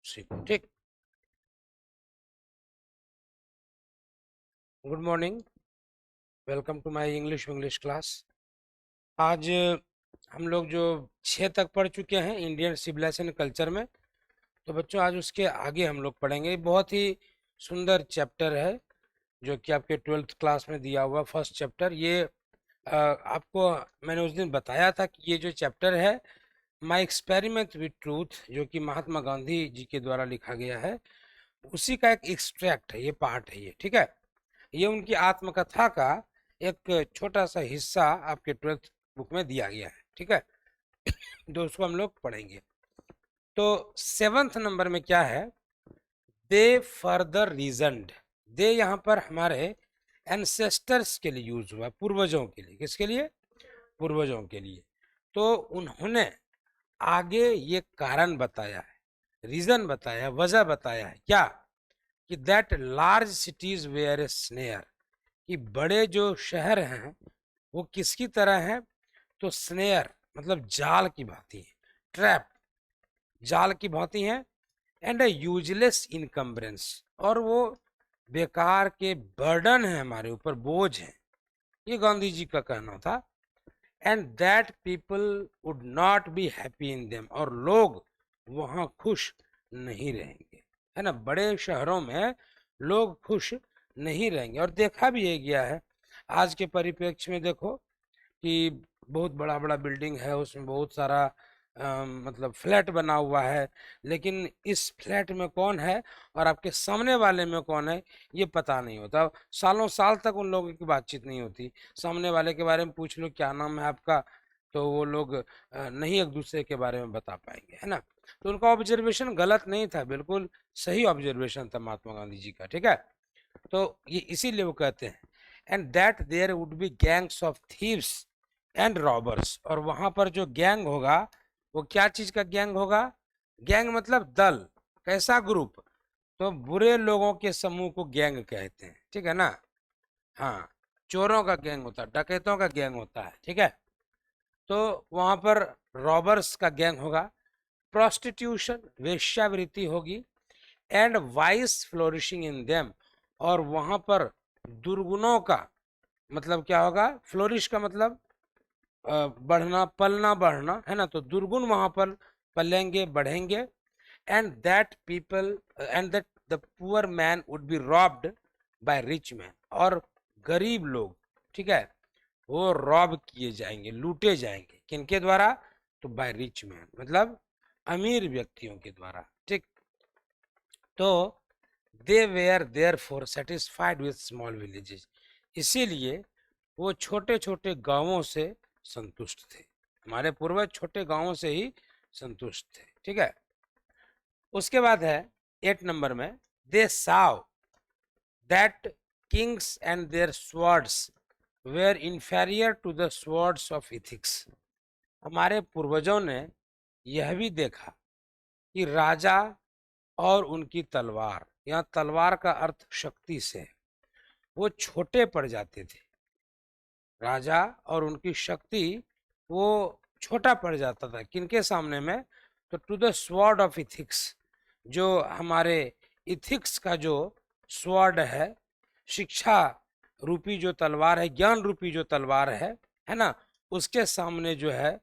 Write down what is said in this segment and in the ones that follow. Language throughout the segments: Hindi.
सीखो। ठीक, good morning, welcome to my English class. आज हम लोग जो 6 तक पढ़ चुके हैं इंडियन सिविलाइजेशन कल्चर में, तो बच्चों आज उसके आगे हम लोग पढ़ेंगे। बहुत ही सुंदर चैप्टर है जो कि आपके 12th क्लास में दिया हुआ फर्स्ट चैप्टर। ये आपको मैंने उस दिन बताया था कि ये जो चैप्टर है माय एक्सपेरिमेंट विद ट्रूथ, जो कि महात्मा गांधी जी के द्वारा लिखा गया है, उसी का एक एक्सट्रैक्ट है, ये पार्ट है ये। ठीक है, ये उनकी आत्मकथा का एक छोटा सा हिस्सा आपके 12th बुक में दिया गया है। ठीक है, तो उसको हम लोग पढ़ेंगे। तो 7th नंबर में क्या है, दे फर्दर रीजनड। दे यहाँ पर हमारे एंसेस्टर्स के लिए यूज हुआ, पूर्वजों के लिए। किसके लिए? पूर्वजों के लिए। तो उन्होंने आगे ये कारण बताया है, रीजन बताया, वजह बताया है क्या, कि that large cities were a snare, कि बड़े जो शहर हैं वो किसकी तरह हैं, तो स्नेयर मतलब जाल की भांति है, ट्रैप, जाल की भांति है। एंड अ यूजलेस इनकम्बरेंस, और वो बेकार के बर्डन है, हमारे ऊपर बोझ है, ये गांधी जी का कहना था। And that people would not be happy in them, और लोग वहां खुश नहीं रहेंगे, है ना। बड़े शहरों में लोग खुश नहीं रहेंगे। और देखा भी ये गया है आज के परिप्रेक्ष्य में। देखो कि बहुत बड़ा बड़ा बिल्डिंग है, उसमें बहुत सारा मतलब फ्लैट बना हुआ है, लेकिन इस फ्लैट में कौन है और आपके सामने वाले में कौन है ये पता नहीं होता। सालों साल तक उन लोगों की बातचीत नहीं होती। सामने वाले के बारे में पूछ लो क्या नाम है आपका, तो वो लोग नहीं एक दूसरे के बारे में बता पाएंगे, है ना। तो उनका ऑब्जर्वेशन गलत नहीं था, बिल्कुल सही ऑब्जर्वेशन था महात्मा गांधी जी का। ठीक है, तो ये इसीलिए वो कहते हैं and that there would be gangs of thieves and robbers, और वहां पर जो गैंग होगा वो क्या चीज का गैंग होगा? गैंग मतलब दल, कैसा ग्रुप, तो बुरे लोगों के समूह को गैंग कहते हैं। ठीक है ना। हाँ, चोरों का गैंग होता है, डकैतों का गैंग होता है। ठीक है, तो वहां पर रॉबर्स का गैंग होगा, प्रोस्टिट्यूशन वेश्यावृत्ति होगी, and vice flourishing in them, और वहां पर दुर्गुणों का मतलब क्या होगा? फ्लोरिश का मतलब बढ़ना, पलना, बढ़ना, है ना। तो दुर्गुण वहां पर पलेंगे, बढ़ेंगे। And that people and that the poor man would be robbed by rich man, और गरीब लोग, ठीक है, वो रॉब किए जाएंगे, लूटे जाएंगे। किनके द्वारा? तो बाय रिच मैन मतलब अमीर व्यक्तियों के द्वारा। ठीक, तो they were therefore satisfied with small villages, इसीलिए वो छोटे छोटे गांवों से संतुष्ट थे। हमारे पूर्वज छोटे गांवों से ही संतुष्ट थे। ठीक है, उसके बाद है 8 नंबर में, they saw that kings and their swords were inferior to the swords of ethics. हमारे पूर्वजों ने यह भी देखा कि राजा और उनकी तलवार, यहाँ तलवार का अर्थ शक्ति से है, वो छोटे पड़ जाते थे। राजा और उनकी शक्ति वो छोटा पड़ जाता था किनके सामने में? तो to the sword of ethics, जो हमारे इथिक्स का जो स्वॉर्ड है, शिक्षा रूपी जो तलवार है, ज्ञान रूपी जो तलवार है ना, उसके सामने जो है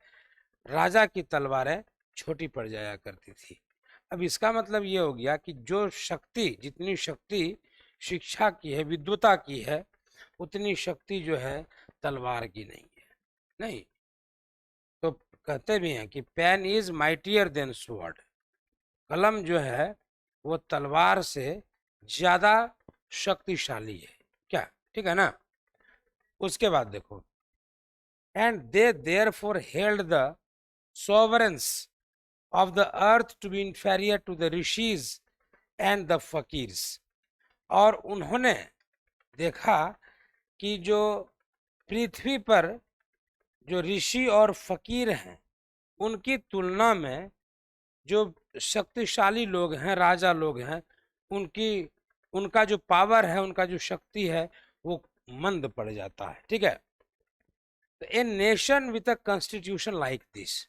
राजा की तलवारें छोटी पड़ जाया करती थी। अब इसका मतलब ये हो गया कि जो शक्ति, जितनी शक्ति शिक्षा की है, विद्वता की है, उतनी शक्ति जो है तलवार की नहीं है। नहीं, तो कहते भी हैं कि pen is mightier than sword, कलम जो है वो तलवार से ज्यादा शक्तिशाली है। क्या? ठीक है ना। उसके बाद देखो, and they therefore held the sovereigns of the earth to be inferior to the rishis and the fakirs, और उन्होंने देखा कि जो पृथ्वी पर जो ऋषि और फकीर हैं उनकी तुलना में जो शक्तिशाली लोग हैं, राजा लोग हैं, उनकी उनका जो पावर है, उनका जो शक्ति है वो मंद पड़ जाता है। ठीक है, तो a nation with a constitution like this,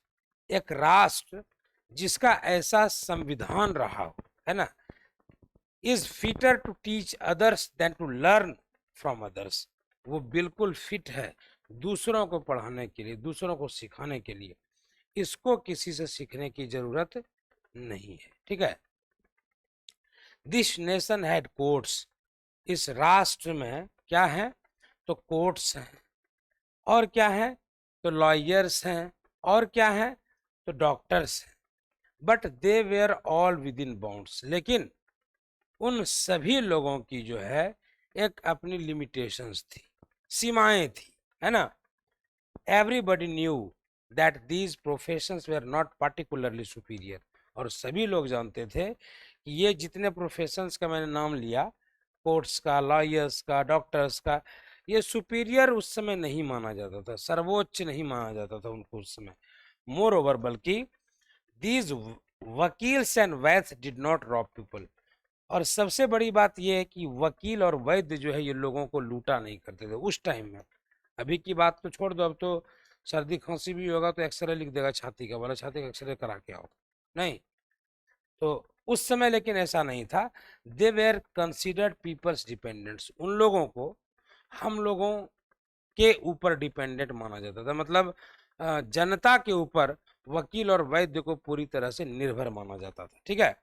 एक राष्ट्र जिसका ऐसा संविधान रहा हो, है ना, is fitter to teach others than to learn from others, वो बिल्कुल फिट है दूसरों को पढ़ाने के लिए, दूसरों को सिखाने के लिए, इसको किसी से सीखने की जरूरत नहीं है। ठीक है। दिस नेशन हैड कोर्ट्स, इस राष्ट्र में क्या है, तो कोर्ट्स हैं, और क्या है, तो लॉयर्स हैं, और क्या है, तो डॉक्टर्स हैं। But they were all within bounds, लेकिन उन सभी लोगों की जो है एक अपनी लिमिटेशंस थी, सीमाएं थी, है ना। Everybody knew that these professions were not particularly superior, और सभी लोग जानते थे कि ये जितने प्रोफेशंस का मैंने नाम लिया, कोर्ट्स का, लॉयर्स का, डॉक्टर्स का, ये सुपीरियर उस समय नहीं माना जाता था, सर्वोच्च नहीं माना जाता था उनको उस समय। मोर ओवर, बल्कि these वकील्स and Vaidya did not Rob people, और सबसे बड़ी बात यह है कि वकील और वैद्य जो है ये लोगों को लूटा नहीं करते थे उस टाइम में। अभी की बात तो छोड़ दो, अब तो सर्दी खांसी भी होगा तो एक्सरे लिख देगा छाती का, बोला छाती का एक्सरे करा के आओ, नहीं। तो उस समय लेकिन ऐसा नहीं था। They were considered people's dependents, उन लोगों को हम लोगों के ऊपर डिपेंडेंट माना जाता था, मतलब जनता के ऊपर वकील और वैद्य को पूरी तरह से निर्भर माना जाता था। ठीक है।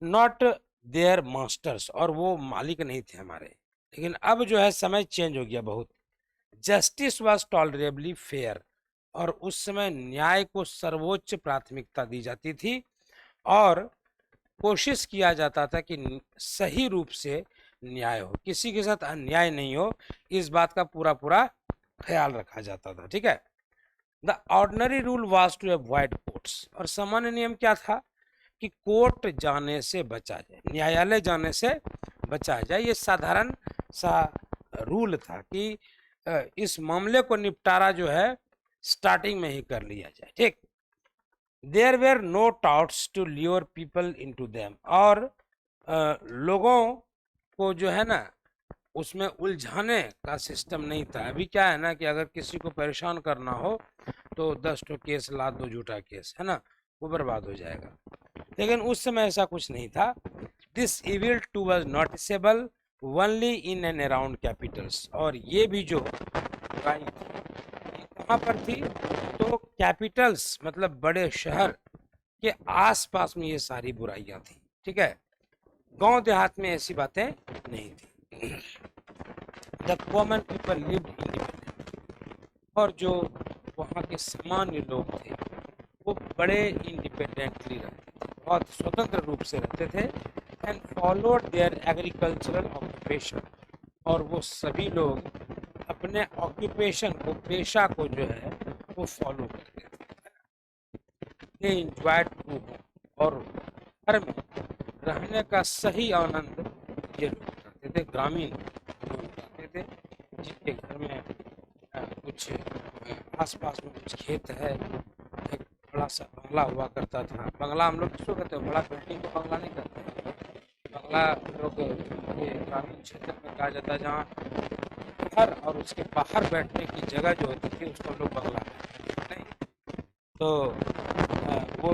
नॉट देयर मास्टर्स, और वो मालिक नहीं थे हमारे। लेकिन अब जो है समय चेंज हो गया बहुत। जस्टिस वॉज टॉलरेबली फेयर, और उस समय न्याय को सर्वोच्च प्राथमिकता दी जाती थी, और कोशिश किया जाता था कि सही रूप से न्याय हो, किसी के साथ अन्याय नहीं हो, इस बात का पूरा पूरा ख्याल रखा जाता था। ठीक है। The ordinary rule was to avoid courts, और सामान्य नियम क्या था कि कोर्ट जाने से बचा जाए, न्यायालय जाने से बचा जाए, ये साधारण सा रूल था कि इस मामले को निपटारा जो है स्टार्टिंग में ही कर लिया जाए। ठीक। There were no touts to lure people into them, और लोगों को जो है ना उसमें उलझाने का सिस्टम नहीं था। अभी क्या है ना कि अगर किसी को परेशान करना हो तो 10 ठो केस ला दो, झूठा केस, है ना, वो बर्बाद हो जाएगा। लेकिन उस समय ऐसा कुछ नहीं था। This evil too was noticeable only in and around capitals, और ये भी जो बुराई कहाँ पर थी, तो कैपिटल्स मतलब बड़े शहर के आसपास में ये सारी बुराइयां थी। ठीक है। गांव देहात में ऐसी बातें नहीं थी। The common people lived independent, और जो वहाँ के सामान्य लोग थे वो बड़े इंडिपेंडेंटली रहते थे, बहुत स्वतंत्र रूप से रहते थे। And followed there agricultural occupation, और वो सभी लोग अपने ऑक्यूपेशन को, पेशा को जो है वो फॉलो करते थे। दे एंजॉयड ट्रू होम, और घर में रहने का सही आनंद ये लोग उठाते थे, ग्रामीण लोग उठाते थे, जिनके घर में कुछ आसपास में कुछ खेत है, एक बड़ा सा बंगला हुआ करता था। बंगला हम लोग किसको कहते हैं, बड़ा बिल्डिंग को बंगला नहीं कहते हैं, बंगला लोग ये ग्रामीण क्षेत्र में कहा जाता है जहाँ घर और उसके बाहर बैठने की जगह जो होती थी उसको लोग बंगला कहते हैं, नहीं। तो वो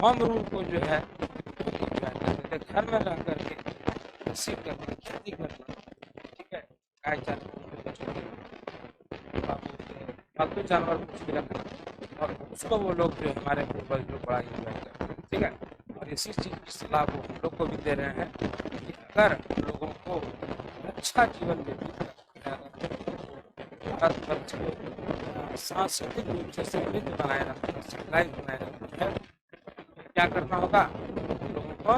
होम रूल को जो है करते थे, घर में रह करके कृषि करना, खेती करना, ठीक है, गाय चारा, पालतू जानवर कुछ भी रखना, और उसको वो लोग जो हमारे पूर्वज लोग बड़ा इंजॉय करते हैं। ठीक है। और इसी चीज़ की सलाह वो हम लोग को भी दे रहे हैं कि अगर लोगों को अच्छा जीवन व्यतीत करना है, भारत वर्ष को सांस्कृतिक रूप से समृद्ध बनाए रखना है, सिविलाइज बनाए रखना है, क्या करना होगा, लोगों को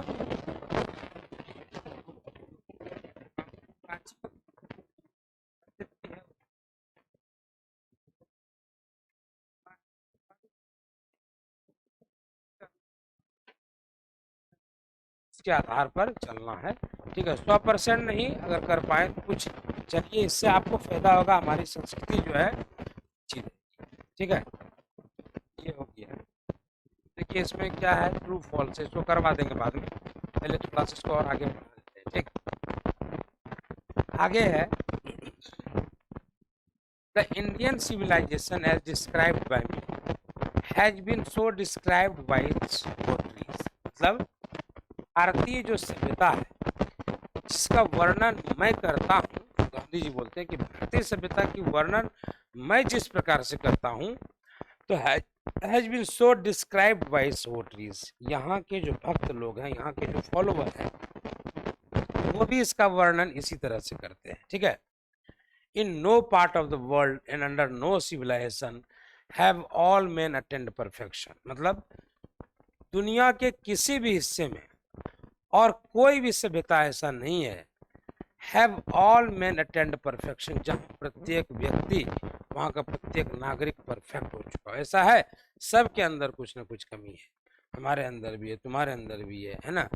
इसके आधार पर चलना है। ठीक है। 100% नहीं, अगर कर पाए तो कुछ चलिए, इससे आपको फायदा होगा, हमारी संस्कृति जो है चीज। ठीक है। ये हो गया। देखिए इसमें क्या है, ट्रू फॉल्स, इसको करवा देंगे बाद में, पहले थोड़ा सा इसको और आगे बढ़ा देते हैं। ठीक। आगे है the Indian civilization as described by me, has been so described by its votaries, मतलब भारतीय जो सभ्यता है जिसका वर्णन मैं करता हूँ, गांधी जी बोलते हैं कि भारतीय सभ्यता की वर्णन मैं जिस प्रकार से करता हूँ, तो has been so described by its votaries, यहाँ के जो भक्त लोग हैं, यहाँ के जो फॉलोवर हैं, वो भी इसका वर्णन इसी तरह से करते हैं। ठीक है, in no part of the world and under no civilization have all men attained perfection, मतलब दुनिया के किसी भी हिस्से में और कोई भी सभ्यता ऐसा नहीं है, have all men attained perfection, जहाँ प्रत्येक व्यक्ति, वहाँ का प्रत्येक नागरिक परफेक्ट हो चुका है। ऐसा है, सबके अंदर कुछ ना कुछ कमी है, हमारे अंदर भी है, तुम्हारे अंदर भी है ना।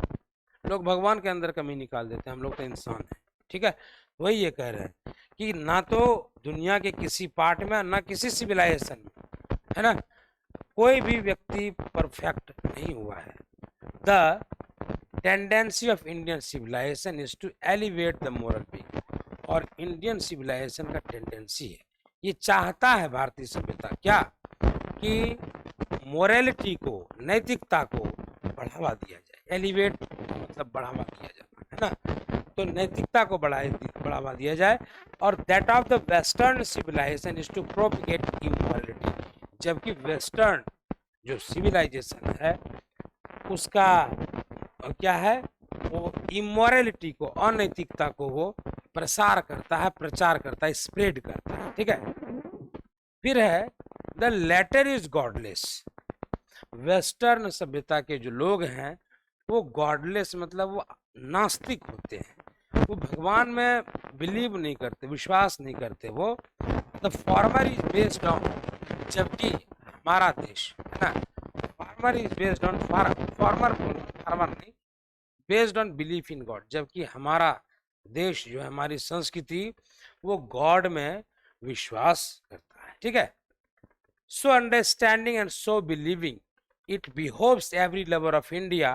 लोग भगवान के अंदर कमी निकाल देते हैं, हम लोग तो इंसान हैं। ठीक है, वही ये कह रहे हैं कि ना तो दुनिया के किसी पार्ट में, ना किसी सिविलाइजेशन में, है ना, कोई भी व्यक्ति परफेक्ट नहीं हुआ है। The tendency of Indian civilization is to elevate the moral being, और इंडियन सिविलाइजेशन का टेंडेंसी है, ये चाहता है भारतीय सभ्यता क्या, कि मोरालिटी को, नैतिकता को बढ़ावा दिया जाए। एलिवेट मतलब बढ़ावा दिया जाना, है ना, तो नैतिकता को बढ़ावा दिया जाए। और that of the western civilization is to propagate immorality, जबकि वेस्टर्न जो सिविलाइजेशन है उसका क्या है, वो इमोरलिटी को, अनैतिकता को वो प्रसार करता है, प्रचार करता है, स्प्रेड करता है। ठीक है, फिर है the latter is godless, western सभ्यता के जो लोग हैं वो गॉडलेस मतलब वो नास्तिक होते हैं, वो भगवान में बिलीव नहीं करते, विश्वास नहीं करते। वो the former is based on, जबकि हमारा देश है ना, former is based on, former नहीं, based on belief in God, जबकि हमारा देश जो है, हमारी संस्कृति, वो गॉड में विश्वास करता है। ठीक है, so understanding and so believing, it behoves every lover of India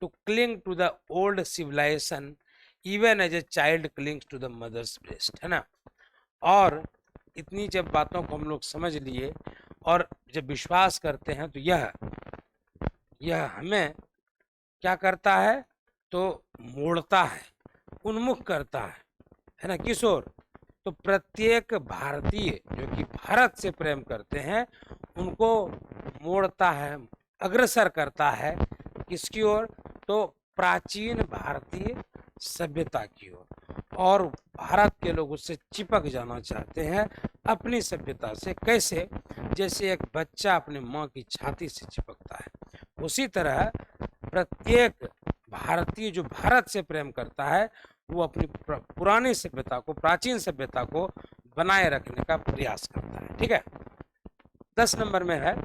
to cling to the old civilization even as a child clings to the mother's breast, है ना। और इतनी जब बातों को हम लोग समझ लिए और जब विश्वास करते हैं, तो यह हमें क्या करता है, तो मोड़ता है, उन्मुख करता है ना, किस ओर, तो प्रत्येक भारतीय जो कि भारत से प्रेम करते हैं उनको मोड़ता है, अग्रसर करता है, किसकी ओर, तो प्राचीन भारतीय सभ्यता की ओर। और भारत के लोग उससे चिपक जाना चाहते हैं, अपनी सभ्यता से। कैसे, जैसे एक बच्चा अपने माँ की छाती से चिपकता है, उसी तरह प्रत्येक भारतीय जो भारत से प्रेम करता है वो अपनी पुरानी सभ्यता को, प्राचीन सभ्यता को बनाए रखने का प्रयास करता है। ठीक है, 10 नंबर में है,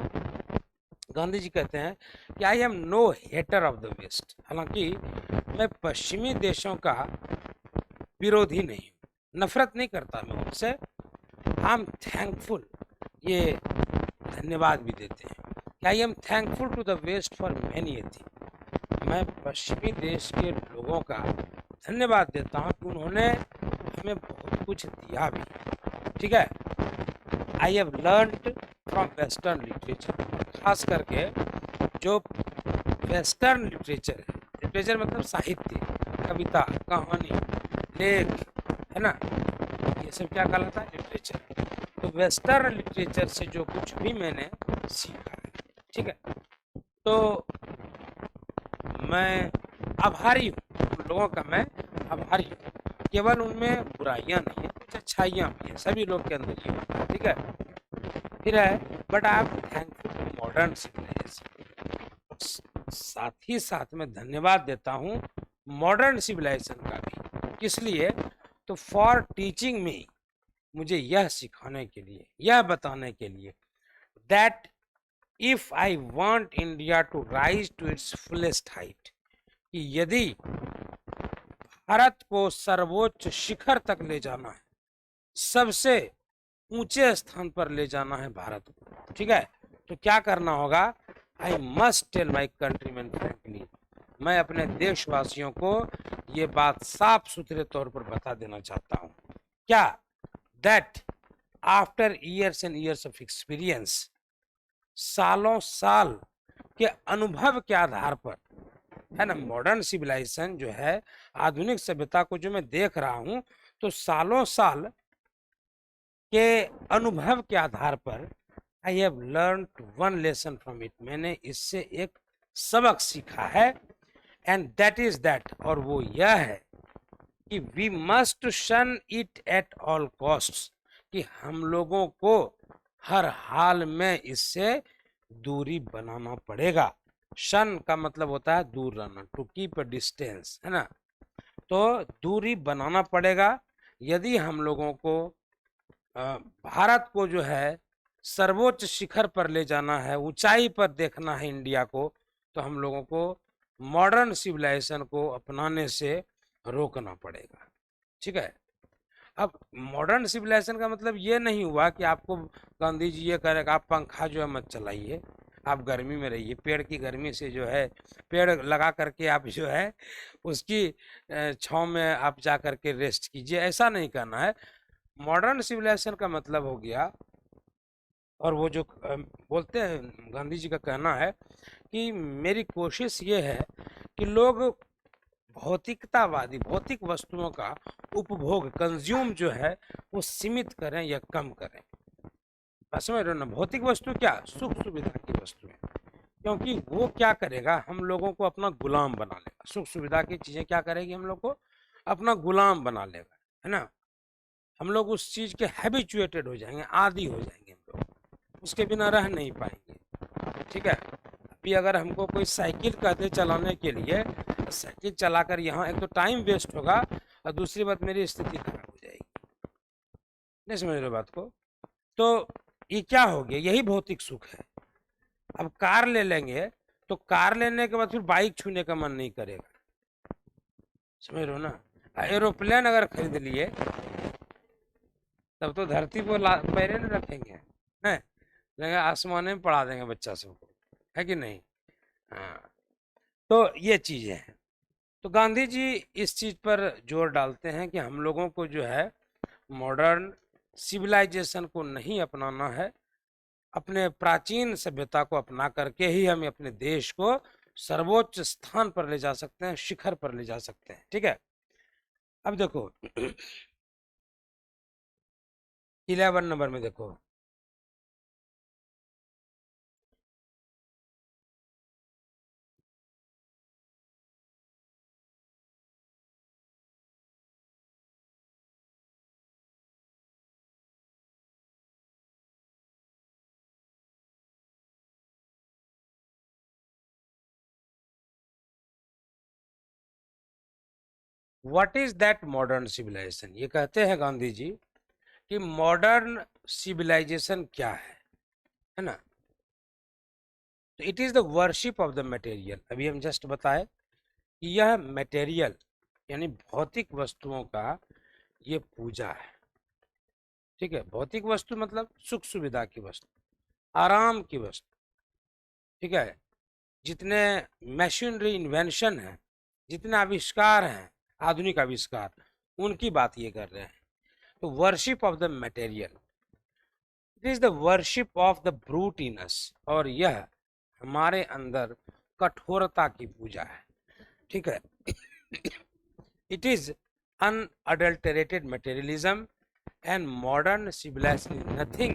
गांधी जी कहते हैं कि I am no hater of the west, हालांकि मैं पश्चिमी देशों का विरोधी नहीं हूँ, नफरत नहीं करता मैं उनसे। आई एम थैंकफुल, ये धन्यवाद भी देते हैं, I am thankful to the west for many thing, मैं पश्चिमी देश के लोगों का धन्यवाद देता हूँ कि उन्होंने हमें बहुत कुछ दिया भी। ठीक है, I have learned from western literature, खास करके जो वेस्टर्न लिटरेचर है, लिटरेचर मतलब साहित्य, कविता, कहानी, लेख, है ना, ये सब क्या कहलाता है, लिटरेचर। तो वेस्टर्न लिटरेचर से जो कुछ भी मैंने सीखा है, ठीक है, तो मैं आभारी हूँ, उन लोगों का मैं आभारी हूँ। केवल उनमें बुराइयां नहीं है, कुछ अच्छाइयाँ भी है, सभी लोग के अंदर ये होता है। ठीक है, फिर है but I am thankful to modern civilization, साथ ही साथ में धन्यवाद देता हूँ मॉडर्न सिविलाइजेशन का भी। किस लिए, तो फॉर टीचिंग मी, मुझे यह सिखाने के लिए, यह बताने के लिए, that if I want India to rise to its fullest height, कि यदि भारत को सर्वोच्च शिखर तक ले जाना है, सबसे ऊंचे स्थान पर ले जाना है भारत को, ठीक है, तो क्या करना होगा, I must tell my countrymen frankly, मैं अपने देशवासियों को ये बात साफ सुथरे तौर पर बता देना चाहता हूँ, क्या, that after years and years of experience, सालों साल के अनुभव के आधार पर, है ना। मॉडर्न सिविलाइजेशन जो है, आधुनिक सभ्यता को जो मैं देख रहा हूं, तो सालों साल के अनुभव के आधार पर I have learn one lesson from it, मैंने इससे एक सबक सीखा है। एंड दैट इज दैट, और वो यह है कि वी मस्ट शन इट एट ऑल कॉस्ट्स, कि हम लोगों को हर हाल में इससे दूरी बनाना पड़ेगा। शन का मतलब होता है दूर रहना, टू कीप अ डिस्टेंस, है ना। तो दूरी बनाना पड़ेगा यदि हम लोगों को भारत को जो है सर्वोच्च शिखर पर ले जाना है, ऊंचाई पर देखना है इंडिया को, तो हम लोगों को मॉडर्न सिविलाइजेशन को अपनाने से रोकना पड़ेगा। ठीक है। अब मॉडर्न सिविलाइजेशन का मतलब ये नहीं हुआ कि आपको गांधी जी ये कह रहे आप पंखा जो है मत चलाइए, आप गर्मी में रहिए, पेड़ की गर्मी से जो है, पेड़ लगा करके आप जो है उसकी छांव में आप जा करके रेस्ट कीजिए, ऐसा नहीं करना है। मॉडर्न सिविलाइजेशन का मतलब हो गया, और वो जो बोलते हैं, गांधी जी का कहना है कि मेरी कोशिश ये है कि लोग भौतिकतावादी, भौतिक वस्तुओं का उपभोग, कंज्यूम जो है वो सीमित करें या कम करें। बस समझ रहे हो ना, भौतिक वस्तु क्या, सुख सुविधा की वस्तु है, क्योंकि वो क्या करेगा, हम लोगों को अपना गुलाम बना लेगा। सुख सुविधा की चीजें क्या करेगी, हम लोग को अपना गुलाम बना लेगा, है ना। हम लोग उस चीज के हैबिचुएटेड हो जाएंगे, आदी हो जाएंगे, हम लोग उसके बिना रह नहीं पाएंगे। ठीक है। अभी अगर हमको कोई साइकिल कहते चलाने के लिए, साइकिल चलाकर यहाँ एक तो टाइम वेस्ट होगा, और दूसरी बात मेरी स्थिति खराब हो जाएगी। नहीं समझ रहे बात को। तो ये क्या हो गया, यही भौतिक सुख है। अब कार ले लेंगे तो कार लेने के बाद फिर बाइक छूने का मन नहीं करेगा, समझ रहे हो ना। एरोप्लेन अगर खरीद लिए तब तो धरती पर पैरे नहीं रखेंगे, है, आसमान में पढ़ा देंगे बच्चा सबको, है कि नहीं। हाँ, तो ये चीजें हैं। तो गांधी जी इस चीज पर जोर डालते हैं कि हम लोगों को जो है मॉडर्न सिविलाइजेशन को नहीं अपनाना है, अपने प्राचीन सभ्यता को अपना करके ही हम अपने देश को सर्वोच्च स्थान पर ले जा सकते हैं, शिखर पर ले जा सकते हैं। ठीक है। अब देखो 11 नंबर में देखो, what is that modern civilization. ये कहते हैं गांधी जी कि मॉडर्न सिविलाइजेशन क्या है ना। तो it is the worship of the material. अभी हम जस्ट बताए कि यह मटेरियल यानी भौतिक वस्तुओं का ये पूजा है। ठीक है। भौतिक वस्तु मतलब सुख सुविधा की वस्तु, आराम की वस्तु। ठीक है। जितने मशीनरी इन्वेंशन है, जितने आविष्कार हैं, आधुनिक आविष्कार, उनकी बात ये कर रहे हैं। तो worship of the material, it is the worship of the brute in us, और यह हमारे अंदर कठोरता की पूजा है। ठीक है। It is unadulterated materialism, and modern civilization is nothing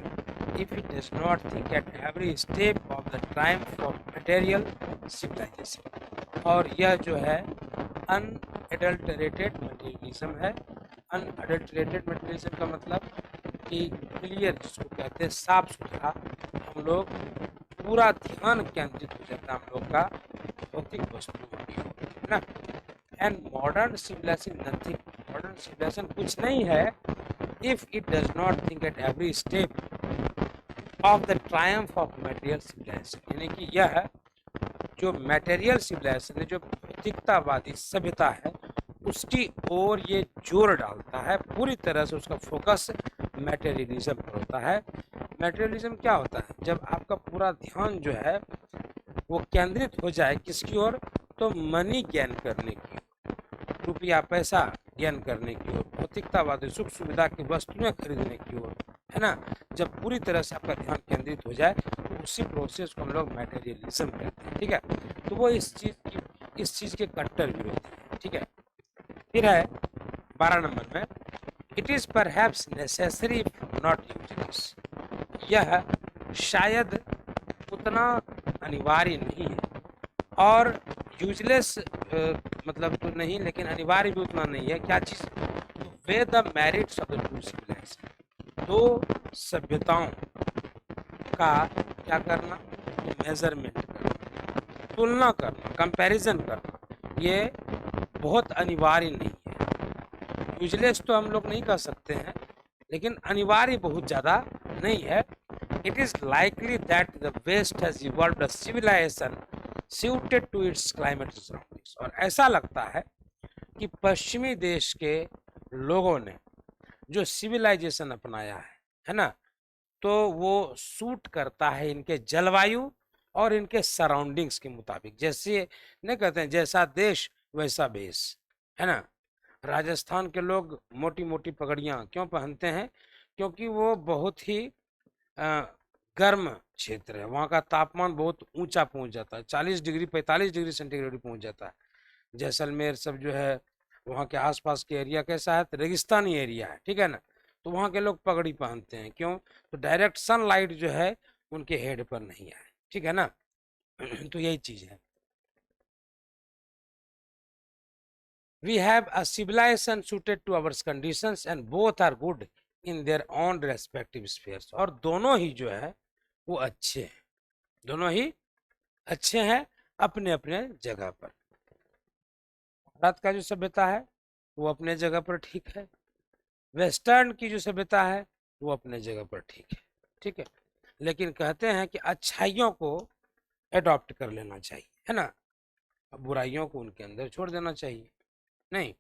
if it does not think at every step of the triumph of material civilization। और यह जो है अनएडल्टरेटेड मटेरियलिज्म है। अनएडल्टरेटेड मटेरियलिज्म का मतलब कि क्लियर, जिसको कहते हैं साफ सुथरा, हम लोग पूरा ध्यान केंद्रित हो जाता है हम लोग का भौतिक वस्तुओं की, है ना। And modern civilization nothing, modern civilization कुछ नहीं है if it does not think at every step of the triumph of material civilization, यानी कि यह जो मटेरियल सिविलाइजेशन है, जो भौतिकतावादी सभ्यता है, उसकी ओर ये जोर डालता है, पूरी तरह से उसका फोकस मटेरियलिज्म पर होता है। मटेरियलिज्म क्या होता है, जब आपका पूरा ध्यान जो है वो केंद्रित हो जाए किसकी ओर, तो मनी गेन करने की, रुपया पैसा गेन करने की ओर, भौतिकतावादी सुख सुविधा की वस्तुएं खरीदने की ओर, है ना। जब पूरी तरह से आपका ध्यान केंद्रित हो जाए तो उसी प्रोसेस को हम लोग मटेरियलिज्म कहते हैं, ठीक है। तो वो इस चीज के कट्टर विरोधी है, ठीक है। फिर है 12 नंबर में, it is perhaps necessary not useless, यह शायद उतना अनिवार्य नहीं है, और यूजलेस मतलब तो नहीं, लेकिन अनिवार्य भी उतना नहीं है। क्या चीज? Weigh the merits of the two civilization, दो सभ्यताओं का क्या करना? मेजरमेंट करना, तुलना करना, कंपैरिजन करना, ये बहुत अनिवार्य नहीं है। यूजलेस तो हम लोग नहीं कर सकते हैं, लेकिन अनिवार्य बहुत ज़्यादा नहीं है। It is likely that the west has evolved a civilization suited to its climate surroundings, और ऐसा लगता है कि पश्चिमी देश के लोगों ने जो सिविलाइजेशन अपनाया है ना, तो वो सूट करता है इनके जलवायु और इनके सराउंडिंग्स के मुताबिक। जैसे नहीं कहते हैं, जैसा देश वैसा भेष, है ना। राजस्थान के लोग मोटी मोटी पगड़ियाँ क्यों पहनते हैं? क्योंकि वो बहुत ही गर्म क्षेत्र है, वहाँ का तापमान बहुत ऊंचा पहुँच जाता है, 40 डिग्री 45 डिग्री सेंटीग्रेड पहुँच जाता है। जैसलमेर सब जो है, वहाँ के आसपास के एरिया कैसा है? तो रेगिस्तानी एरिया है, ठीक है ना। तो वहाँ के लोग पगड़ी पहनते हैं, क्यों? तो डायरेक्ट सनलाइट जो है उनके हेड पर नहीं आए, ठीक है ना। तो यही चीज है। We have a civilization suited to our conditions and both are good in their own respective spheres, और दोनों ही जो है वो अच्छे हैं, दोनों ही अच्छे हैं अपने अपने जगह पर। भारत का जो सभ्यता है वो अपने जगह पर ठीक है, वेस्टर्न की जो सभ्यता है वो अपने जगह पर ठीक है, ठीक है। लेकिन कहते हैं कि अच्छाइयों को एडॉप्ट कर लेना चाहिए, है ना, बुराइयों को उनके अंदर छोड़ देना चाहिए। नहीं,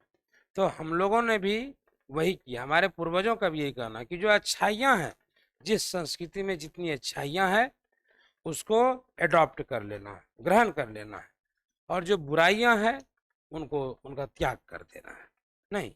तो हम लोगों ने भी वही किया, हमारे पूर्वजों का भी यही कहना कि जो अच्छाइयाँ हैं, जिस संस्कृति में जितनी अच्छाइयाँ हैं उसको एडॉप्ट कर लेना है, ग्रहण कर लेना है, और जो बुराइयाँ हैं उनको उनका त्याग कर देना है। नहीं,